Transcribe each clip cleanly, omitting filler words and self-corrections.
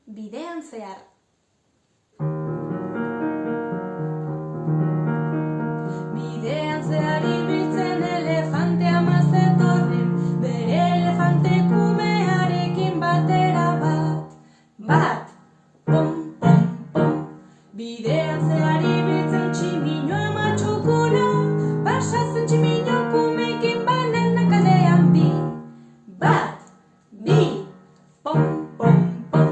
bidean zehar. Bidean zehar ibiltzen elefantea mazetorren, bere elefante kumearekin batera bat, pom, pom, pom. Bidean zehar ibiltzen tximino ama txukuna, pasatzen tximino kumekin banana kalean bat, bi, pom, pom, pom.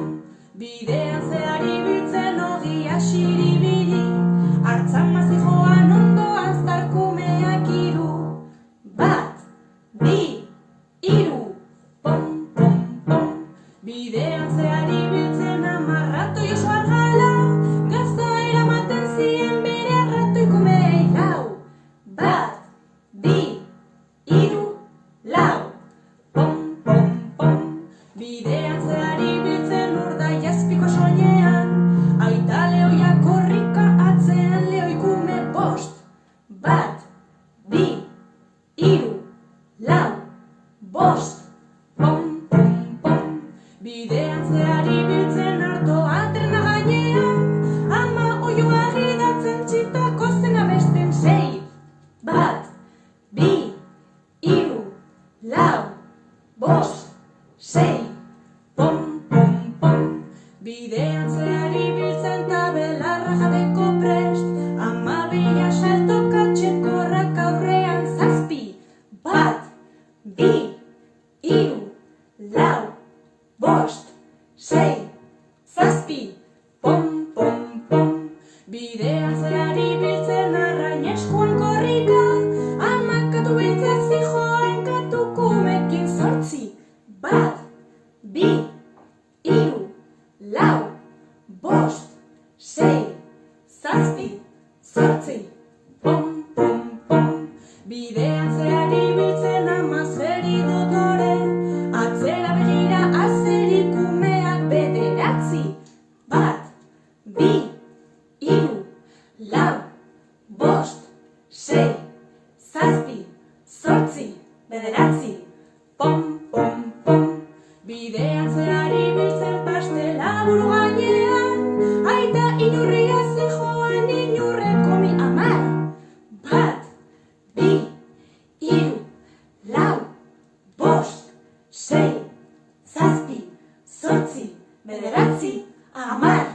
Bidean zehar ibiltzen ogia xiribiri, hartzan mazijoan ondoan zarkumeak bat, bi, iru, pom, pom, pom. Bidean zehar ibiltzen amarratoi oso argala, gazta eramaten zien bere arratoi kumeei bat, bi, iru, lau, pom, pom, pom. Bidean zehar ibiltzen urdai azpiko soinean, aita lehoia korrika atzean lehoikume bat, bi, iru, lau, bost, pom, pom, pom. Bidean zehar ibiltzen artoa trena gainean, ama oioa gidatzen txitako zen abesten bat, bi, iru, lau, bost, sei, pom, pom, pom. Bidean zehar ibiltzen tabelarra jateko prest, ama bila saltoka txekorrak aurrean bat, bi, iru, lau, bost, sei, zazpi, pom, pom, pom. Bidean zehar ibiltzen arrain eskuan korrika, amakatu biltzea zijoan katukumekin bat, bi, iru, lau, bost, sei, zazpi, zortzi, pom, pom, pom. Bidean zehar ibiltzen ama zeri dutore, atzera begira azeri kumeak bederatzi, bat, bi, iru, lau, bost, sei, zazpi, zortzi, bederatzi, pom, pom, pom. Bidean zehar ibiltzen pastela buru gainean, aita inurria zijoan inurreko mi bat, bi, iru, lau, bost, sei, zazpi, zortzi, bederatzi, 10.